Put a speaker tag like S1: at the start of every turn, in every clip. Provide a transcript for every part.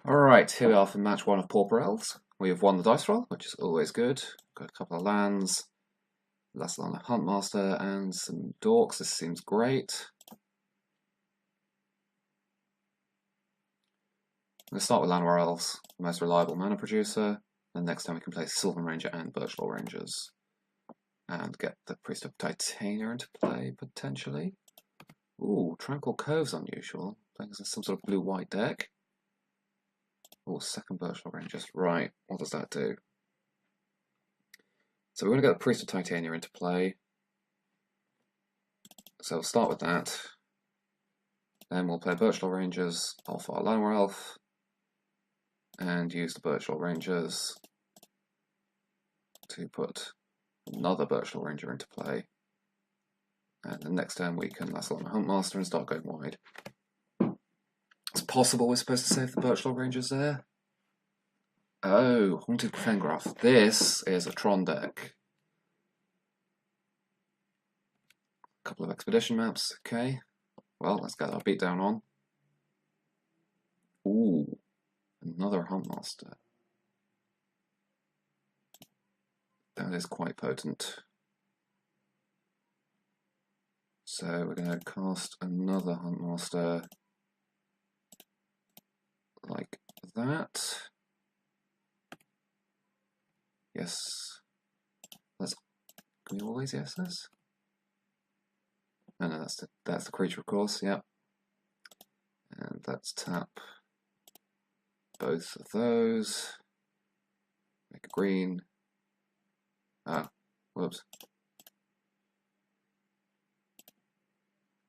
S1: Alright, here we are for match 1 of Pauper Elves. We have won the dice roll, which is always good. Got a couple of lands, less than a Huntmaster, and some dorks. This seems great. I'm going to start with Llanowar Elves, the most reliable mana producer, and next time we can play Sylvan Ranger and Birchlaw Rangers. And get the Priest of Titania into play, potentially. Ooh, Tranquil Cove's unusual. Playing as some sort of blue-white deck. Oh, second Birchlaw Rangers. Right, what does that do? So we're going to get the Priest of Titania into play. So we'll start with that. Then we'll play Birchlaw Rangers off our Llanowar Elf. And use the Birchlaw Rangers to put another Birchlaw Ranger into play. And the next turn we can Lasso on a Huntmaster and start going wide. It's possible we're supposed to save the Birchlaw Rangers there. Oh, Haunted Fengraf. This is a Tron deck. A couple of expedition maps, okay. Well, let's get our beatdown on. Ooh, another Huntmaster. That is quite potent. So we're going to cast another Huntmaster like that. Yes. Can we always yes this? No, that's the creature, of course. Yep. And let's tap both of those. Make a green. Ah, whoops.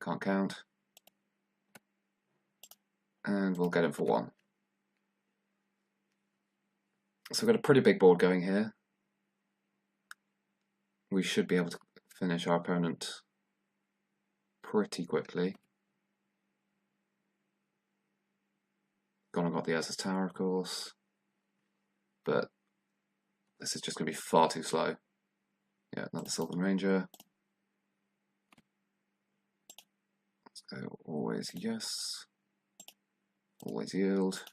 S1: Can't count. And we'll get him for 1. So we've got a pretty big board going here. We should be able to finish our opponent pretty quickly. Gone and got the Urza's Tower, of course. But this is just going to be far too slow. Yeah, another Sylvan Ranger. Let's go always yes. Always yield.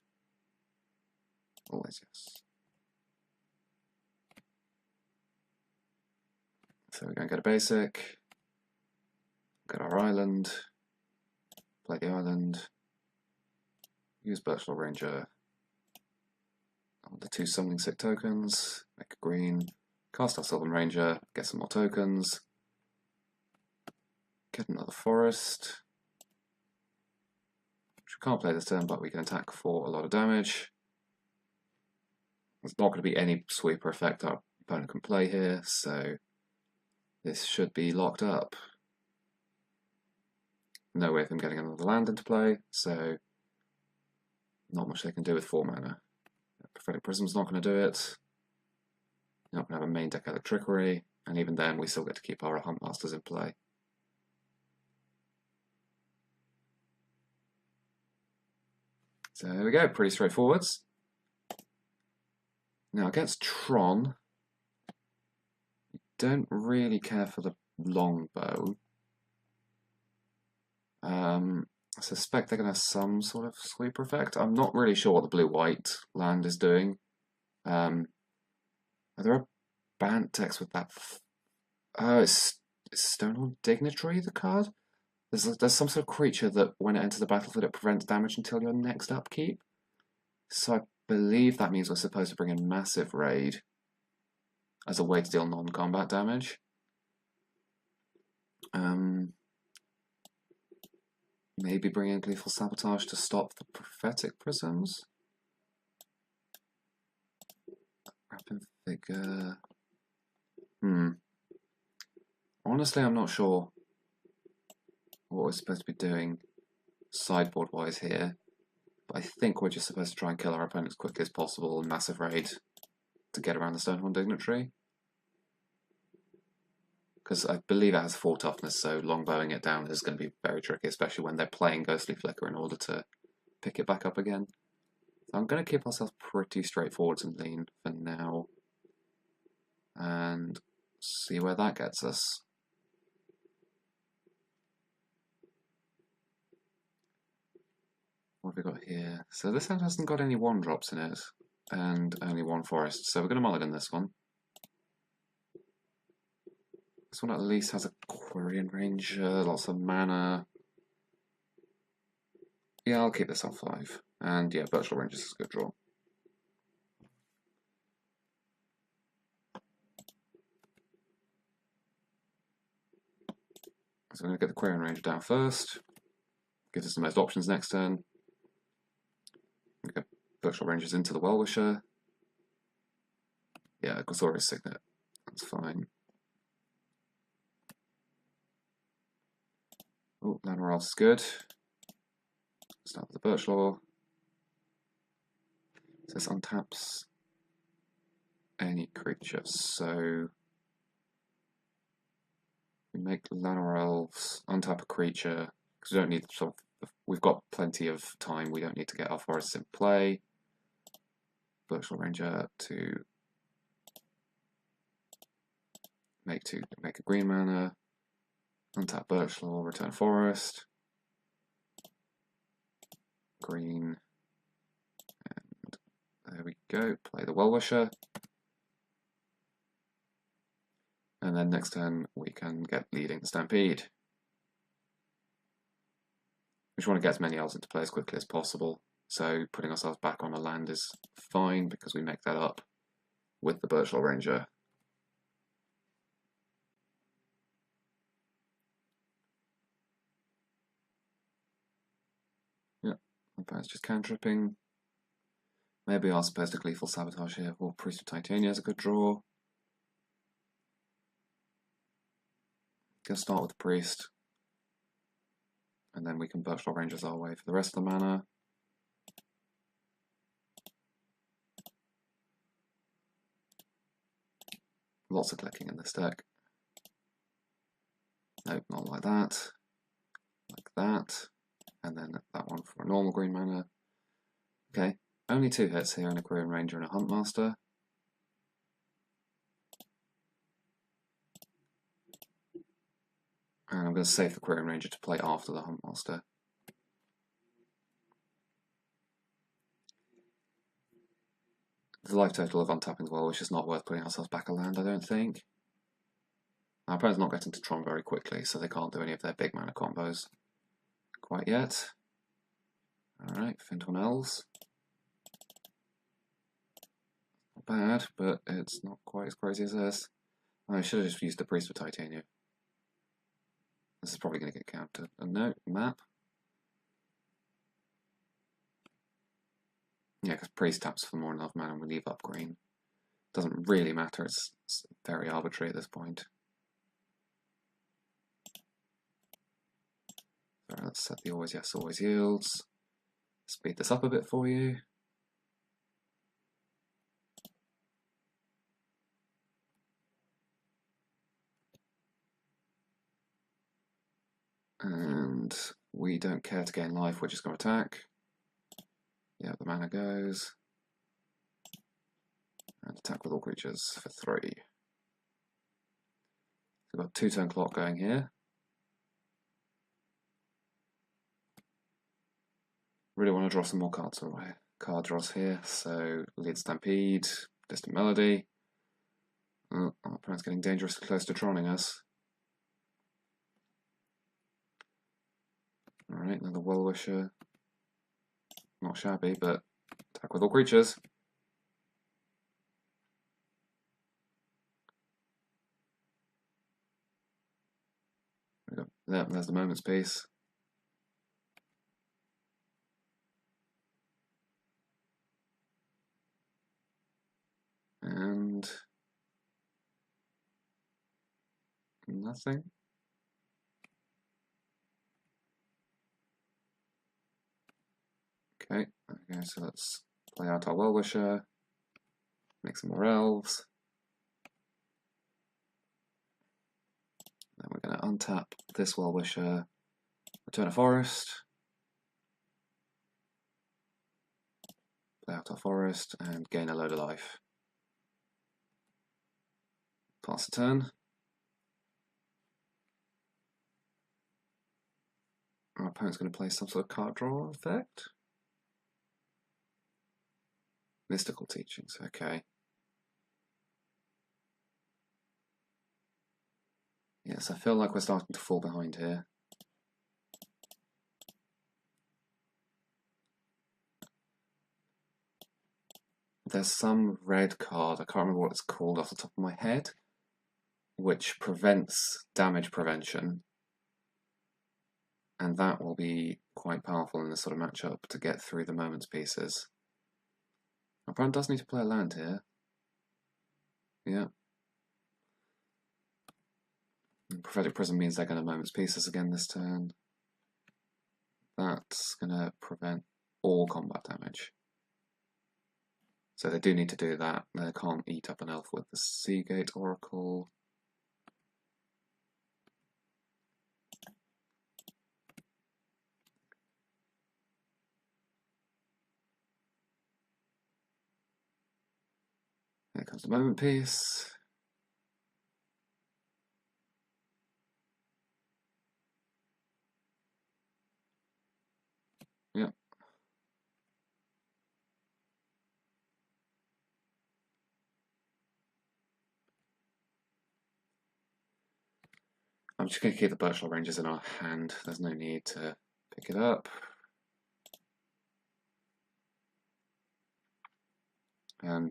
S1: Always yes. So we're going to get a basic. Get our island. Play the island. Use Birchlaw Ranger. On the 2 summoning sick tokens. Make a green. Cast our Sylvan Ranger. Get some more tokens. Get another forest. Which we can't play this turn, but we can attack for a lot of damage. There's not going to be any sweeper effect our opponent can play here, so this should be locked up. No way of him getting another land into play, so not much they can do with 4 mana. Prophetic Prism's not going to do it. You're not going to have a main deck Trickery, and even then we still get to keep our Huntmasters in play. So there we go, pretty straightforward. Now against Tron, you don't really care for the longbow. I suspect they're going to have some sort of sweeper effect. I'm not really sure what the blue-white land is doing. Are there a Bant text with that? Oh, it's Stonehorn Dignitary, the card? There's some sort of creature that when it enters the battlefield it prevents damage until your next upkeep. So I believe that means we're supposed to bring in Massive Raid as a way to deal non-combat damage. Maybe bring in Gleeful Sabotage to stop the Prophetic Prisms. Rapid Figure. Honestly, I'm not sure what we're supposed to be doing sideboard-wise here. But I think we're just supposed to try and kill our opponent as quickly as possible and Massive Raid to get around the Stonehorn Dignitary. Because I believe it has 4 toughness, so longbowing it down is going to be very tricky, especially when they're playing Ghostly Flicker in order to pick it back up again. So I'm going to keep ourselves pretty straightforward and lean for now. And see where that gets us. What have we got here? So this hand hasn't got any 1-drops in it, and only 1 forest, so we're going to mulligan this one. This one at least has a Quirion Ranger, lots of mana. Yeah, I'll keep this on 5. And yeah, Birchall Rangers is a good draw. So I'm going to get the Quirion Ranger down first. Gives us the most options next turn. We get Birchall Rangers into the Well-Wisher. Yeah, Gosori's Signet. That's fine. Oh, Llanowar Elves is good. Start with the Birchlaw. So this untaps any creature. So we make Llanowar Elves untap a creature because we don't need we've got plenty of time. We don't need to get our forests in play. Birchall Ranger to make a green mana. Untap Birchlaw, return forest. Green. And there we go. Play the Well-Wisher. And then next turn we can get leading the Stampede. We just want to get as many elves into play as quickly as possible. So putting ourselves back on a land is fine because we make that up with the Birchall Ranger. Yeah, my opponent's just cantripping. Maybe I'll supposed to Gleeful Sabotage here, or Priest of Titania is a good draw. Gonna start with the Priest. And then we can Birchall Rangers our way for the rest of the mana. Lots of clicking in this deck. Nope, not like that. Like that. And then that one for a normal green mana. Okay, only 2 hits here, and a Quirion Ranger and a Huntmaster. And I'm going to save the Quirion Ranger to play after the Huntmaster. The life total of untapping the Well, which is not worth putting ourselves back a land, I don't think. Our opponent's not getting to Tron very quickly, so they can't do any of their big mana combos quite yet. Alright, Finton Elves. Not bad, but it's not quite as crazy as this. I should have just used the Priest for Titania. This is probably going to get countered. No, map. Yeah, because Priest taps for more than enough mana and we leave up green. Doesn't really matter, it's very arbitrary at this point. So let's set the always yes, always yields. Speed this up a bit for you. And we don't care to gain life, we're just going to attack. Yeah, the mana goes. And attack with all creatures for 3. So we've got 2-turn clock going here. Really want to draw some more cards away. Card draws here, so Lead Stampede, Distant Melody. Oh, our opponent's getting dangerously close to Troning us. Alright, another Well-Wisher. Not shabby, but attack with all creatures. There, there's the Moment's Piece. And nothing. Okay, so let's play out our Well-Wisher, make some more elves. Then we're going to untap this Well-Wisher, return a forest, play out our forest, and gain a load of life. Pass the turn. Our opponent's going to play some sort of card draw effect. Mystical teachings, okay. Yes, I feel like we're starting to fall behind here. There's some red card, I can't remember what it's called off the top of my head, which prevents damage prevention. And that will be quite powerful in this sort of matchup to get through the moments pieces. Our opponent does need to play a land here. Yeah. And Prophetic Prism means they're going to moments pieces again this turn. That's going to prevent all combat damage. So they do need to do that. They can't eat up an elf with the Seagate Oracle. Here comes the moment piece. Yep. I'm just going to keep the Birchall Rangers in our hand. There's no need to pick it up.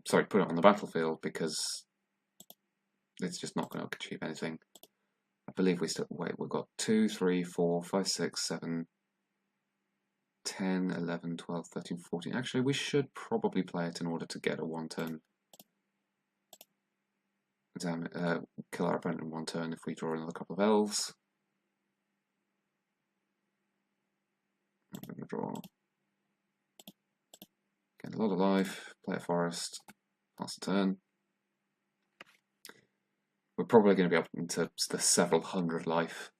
S1: Sorry, put it on the battlefield because it's just not going to achieve anything. I believe we still, wait, we've got 2, 3, 4, 5, 6, 7, 10, 11, 12, 13, 14. Actually, we should probably play it in order to get a one-turn. Kill our opponent in one turn if we draw another couple of elves. I'm going to draw. Get a lot of life, play a forest, pass the turn. We're probably going to be up into the several hundred life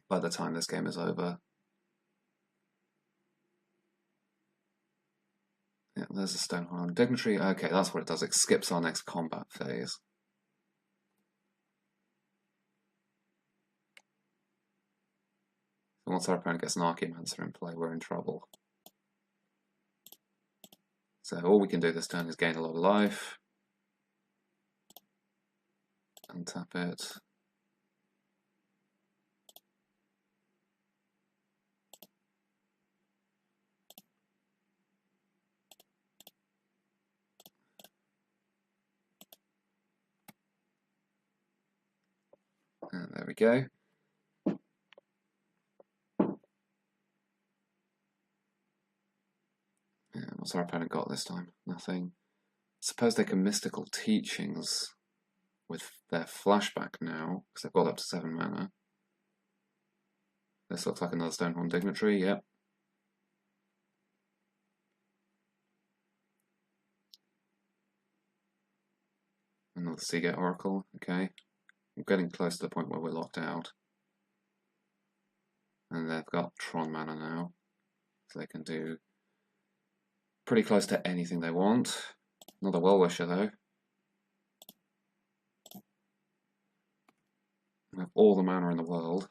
S1: by the time this game is over. Yeah, there's a Stoneharm Dignitary. Okay, that's what it does. It skips our next combat phase. So once our opponent gets an Archaeomancer in play, we're in trouble. So all we can do this turn is gain a lot of life. Untap it. And there we go. Yeah, what's our opponent got this time? Nothing. Suppose they can Mystical Teachings with their flashback now, because they've got up to 7 mana. This looks like another Stonehorn Dignitary, yep. Another Seagate Oracle, okay. We're getting close to the point where we're locked out. And they've got Tron mana now, so they can do pretty close to anything they want. Another Well-Wisher though. We have all the mana in the world.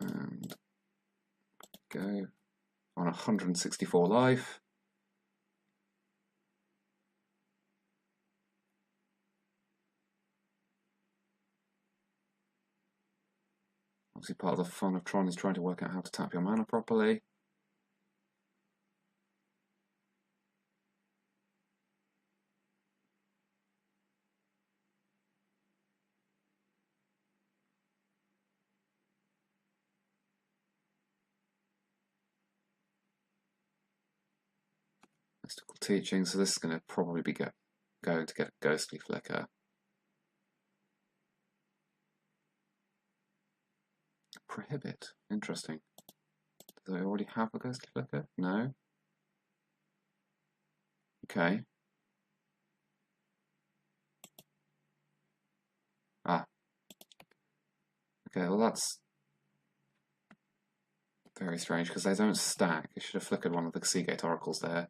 S1: And go on 164 life. Obviously part of the fun of Tron is trying to work out how to tap your mana properly. Mystical Teaching, so this is going to probably be going to get a Ghostly Flicker. Prohibit, interesting. Do they already have a Ghostly Flicker? No? Okay. Ah. Okay, well that's very strange, because they don't stack. You should have flickered one of the Seagate Oracles there.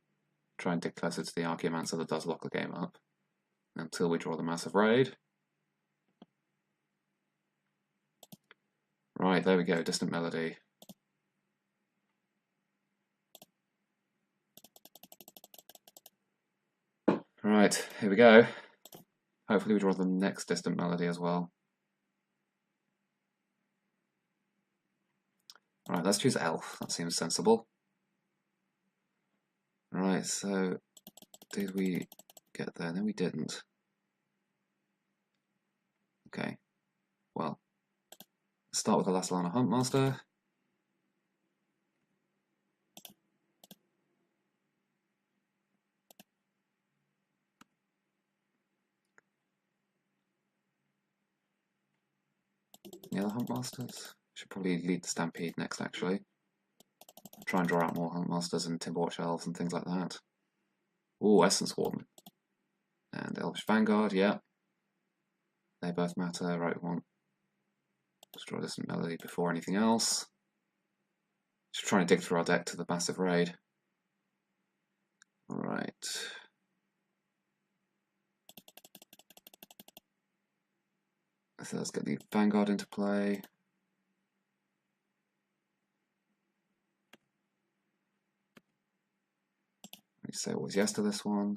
S1: Try and dig closer to the Archaeomancer that does lock the game up. until we draw the Massive Raid. Right, there we go, Distant Melody. Right, here we go. Hopefully we draw the next Distant Melody as well. Alright, let's choose Elf, that seems sensible. Right, so did we get there? No, we didn't. Okay, well, let's start with the last Lana Huntmaster. Yeah, the Huntmasters. Should probably lead the Stampede next, actually. Try and draw out more Huntmasters and Timberwatch Elves and things like that. Ooh, Essence Warden. And Elvish Vanguard, yeah. They both matter. Right, we want to draw Distant Melody before anything else. Just trying to dig through our deck to the Massive Raid. Right. So let's get the Vanguard into play. We say always yes to this one.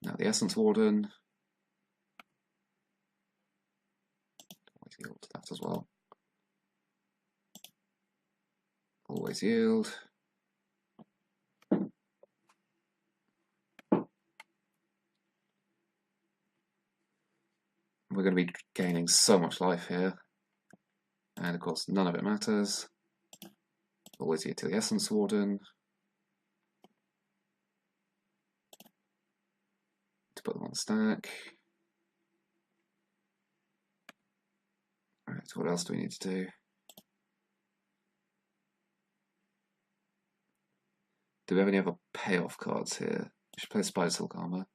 S1: Now the Essence Warden. Always yield to that as well. Always yield. We're going to be gaining so much life here. And of course, none of it matters. Always yield to the Essence Warden. To put them on the stack. Alright, so what else do we need to do? Do we have any other payoff cards here? We should play Spider Silk Armor.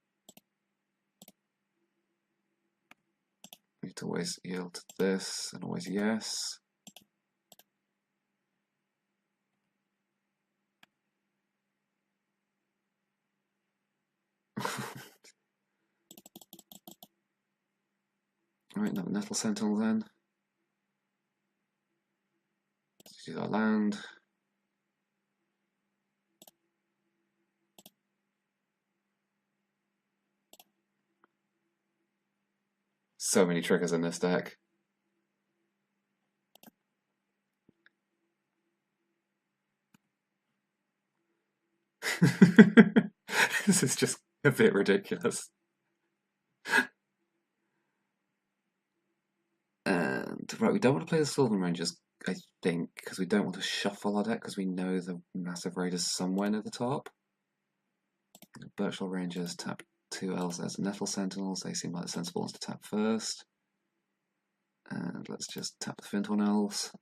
S1: We need to always yield to this, and always yes. Alright, another Nettle Sentinel then. Let's use our land. So many triggers in this deck. This is just a bit ridiculous. And right, we don't want to play the Sylvan Rangers, I think, because we don't want to shuffle our deck because we know the Massive Raid is somewhere near the top. Birchall Rangers tap 2 Elves as Nettle Sentinels. They seem like the sensible ones to tap first. And let's just tap the Finthorn Elves.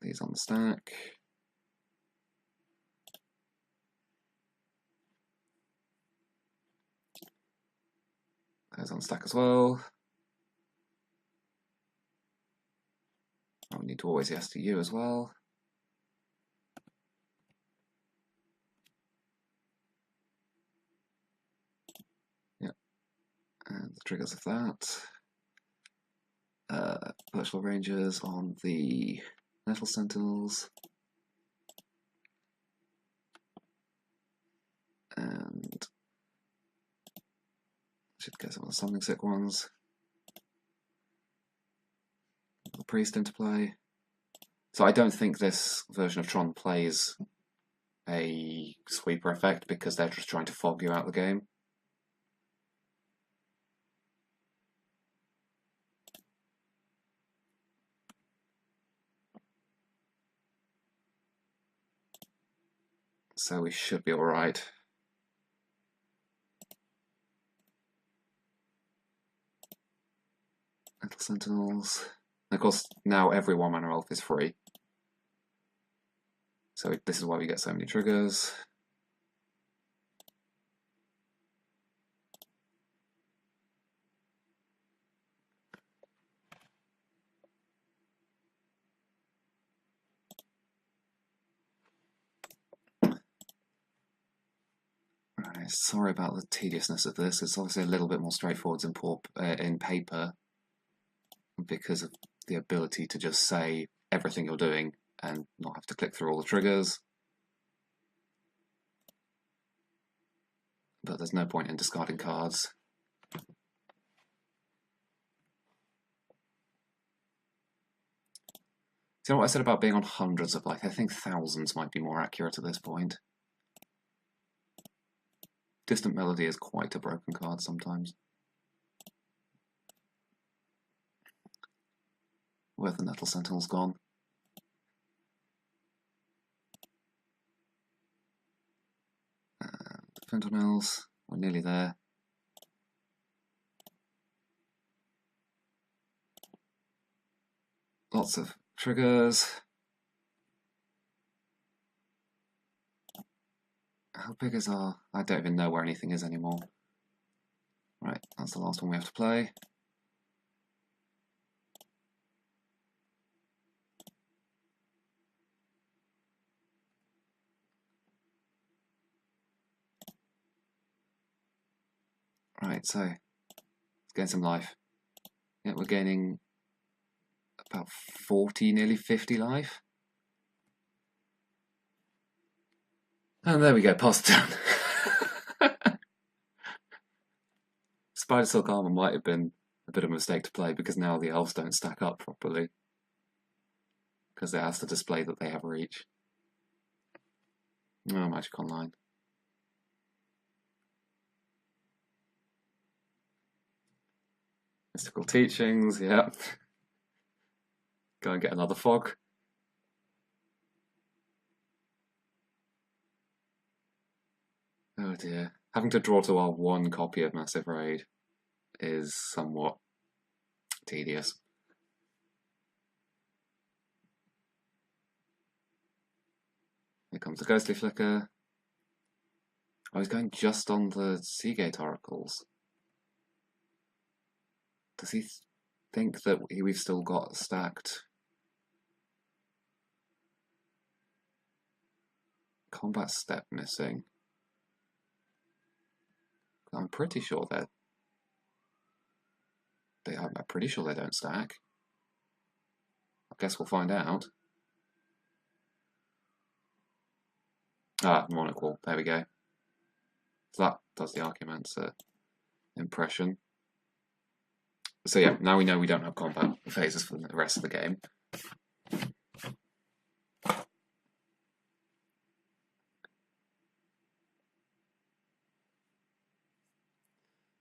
S1: These on the stack. Those on the stack as well. Oh, we need to always yes to you as well. Yeah, and the triggers of that. Virtual Rangers on the Nettle Sentinels. And should get some of the Summoning Sick ones. The Priest into play. So I don't think this version of Tron plays a sweeper effect because they're just trying to fog you out of the game. So we should be alright. Nettle Sentinels. And of course, now every 1-mana elf is free. So this is why we get so many triggers. Right, sorry about the tediousness of this. It's obviously a little bit more straightforward in paper because of the ability to just say everything you're doing and not have to click through all the triggers. But there's no point in discarding cards. Do you know what I said about being on hundreds of life? I think thousands might be more accurate at this point. Distant Melody is quite a broken card sometimes. Where the Nettle Sentinel's gone. Finternails, we're nearly there. Lots of triggers. How big is our... I don't even know where anything is anymore. Right, that's the last one we have to play. Right, so let's gain some life. Yeah, we're gaining about 40, nearly 50 life. And there we go, pass it down. Spider Silk Armor might have been a bit of a mistake to play because now the elves don't stack up properly. Because it has to display that they have reach. Oh, Magic Online. Mystical Teachings, yeah. Go and get another fog. Oh dear. Having to draw to our one copy of Massive Raid is somewhat tedious. Here comes the Ghostly Flicker. I was going just on the Seagate Oracles. Does he think that we've still got stacked combat step missing? I'm pretty sure I'm pretty sure they don't stack. I guess we'll find out. Ah, Monocle. There we go. So that does the Archaeomancer impression. So yeah, now we know we don't have combat phases for the rest of the game.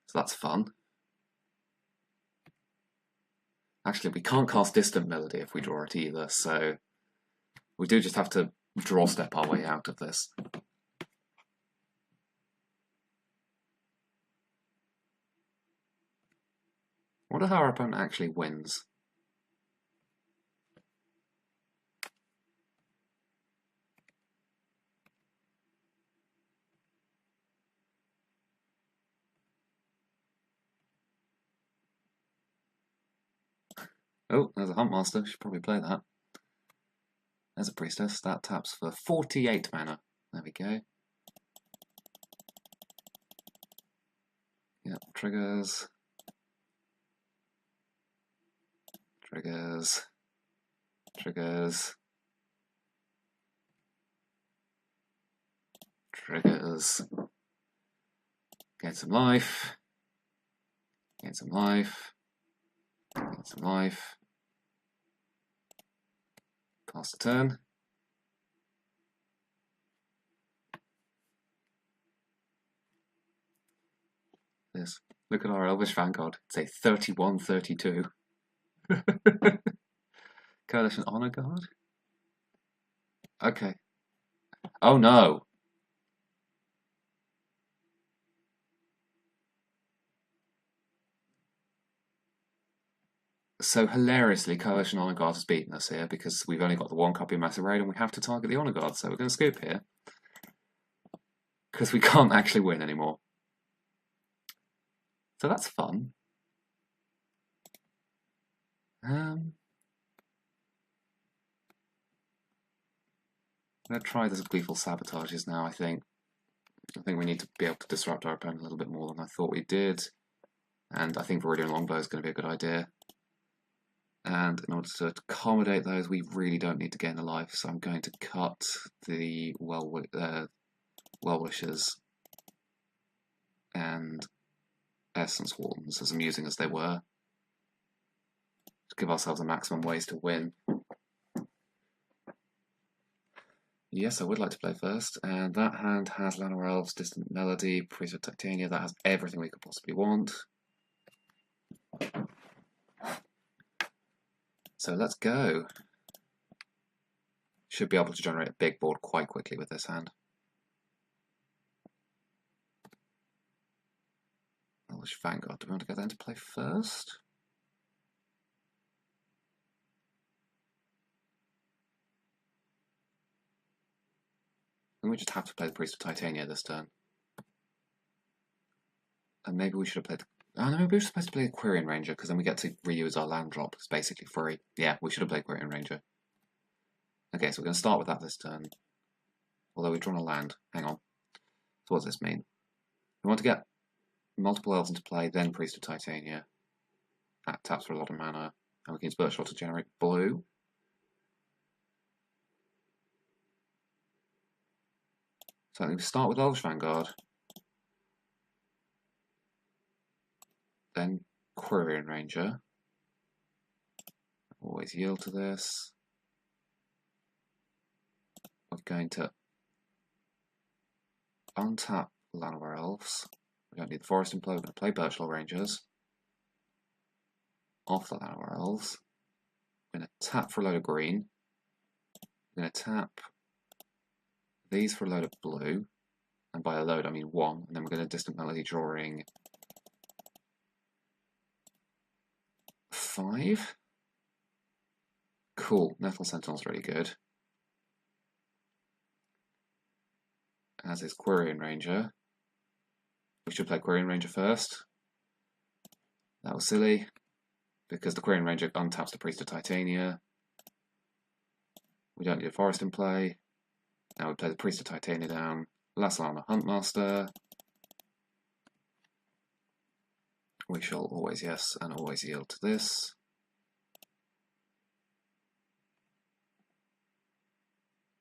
S1: So that's fun. Actually, we can't cast Distant Melody if we draw it either, so we do just have to draw step our way out of this. I wonder how our opponent actually wins. Oh, there's a Huntmaster. Should probably play that. There's a Priestess. That taps for 48 mana. There we go. Yep, triggers. Triggers. Triggers. Triggers. Gain some life. Gain some life. Gain some life. Pass the turn. This. Look at our Elvish Vanguard. It's a 31-32. Coalition Honor Guard? Okay. Oh no! So hilariously, Coalition Honor Guard has beaten us here because we've only got the one copy of Massive Raid and we have to target the Honor Guard, so we're going to scoop here. Because we can't actually win anymore. So that's fun. I'm going to try this Gleeful Sabotages now, I think. I think we need to be able to disrupt our opponent a little bit more than I thought we did. And I think Viridian Longbow is going to be a good idea. And in order to accommodate those, we really don't need to gain a life. So I'm going to cut the Well-Wishers and Essence Wardens, as amusing as they were, to give ourselves a maximum ways to win. Yes, I would like to play first, and that hand has Llanowar Elves, Distant Melody, Priest of Titania. That has everything we could possibly want. So let's go. Should be able to generate a big board quite quickly with this hand. Elvish Vanguard, do we want to get that into play first? And we just have to play the Priest of Titania this turn. And maybe we should have played... Oh no, maybe we were supposed to play the Quirion Ranger, because then we get to reuse our land drop. It's basically free. Yeah, we should have played Quirion Ranger. Okay, so we're going to start with that this turn. Although we've drawn a land. Hang on. So what does this mean? We want to get multiple elves into play, then Priest of Titania. That taps for a lot of mana. And we can use Birchall to generate blue. So I think we start with Elvish Vanguard. Then Quirion Ranger. Always yield to this. We're going to untap Llanowar Elves. We don't need the Forest in play, we're going to play Birchall Rangers. Off the Llanowar Elves. We're going to tap for a load of green. We're going to tap these for a load of blue. And by a load I mean one. And then we're going to Distant Melody, drawing 5. Cool, Nettle Sentinel's really good. As is Quirion Ranger. We should play Quirion Ranger first. That was silly, because the Quirion Ranger untaps the Priest of Titania. We don't need a Forest in play. Now we play the Priest of Titania down. Lassalana Huntmaster. We shall always yes and always yield to this.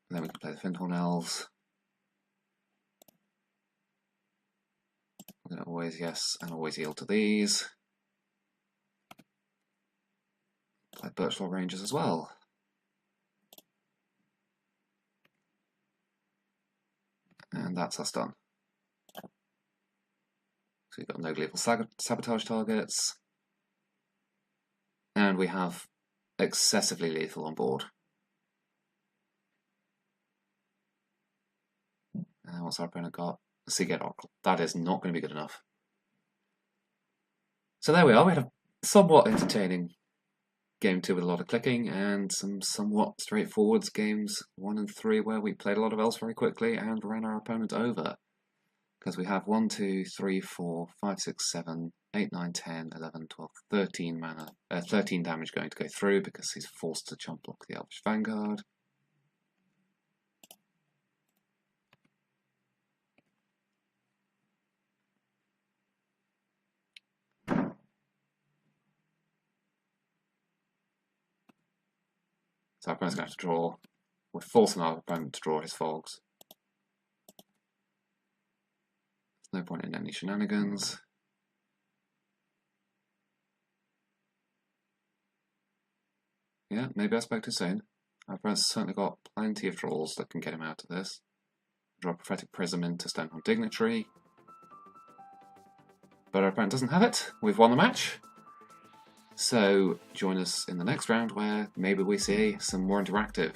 S1: And then we can play the Fyndhorn Elves. We're going to always yes and always yield to these. Play Birchall Rangers as well. And that's us done. So we've got no lethal sabotage targets. And we have excessively lethal on board. And what's our opponent got? Seagate Oracle. That is not going to be good enough. So there we are. We had a somewhat entertaining game 2 with a lot of clicking, and some somewhat straightforward games 1 and 3 where we played a lot of elves very quickly and ran our opponent over. Because we have 1, 2, 3, 4, 5, 6, 7, 8, 9, 10, 11, 12, 13 mana, 13 damage going to go through because he's forced to chump block the Elvish Vanguard. So our opponent's going to have to draw. We're forcing our opponent to draw his fogs. There's no point in any shenanigans. Yeah, maybe I spoke too soon. Our opponent's certainly got plenty of draws that can get him out of this. Draw Prophetic Prism into Stonehold Dignitary. But our opponent doesn't have it. We've won the match. So join us in the next round where maybe we see some more interactive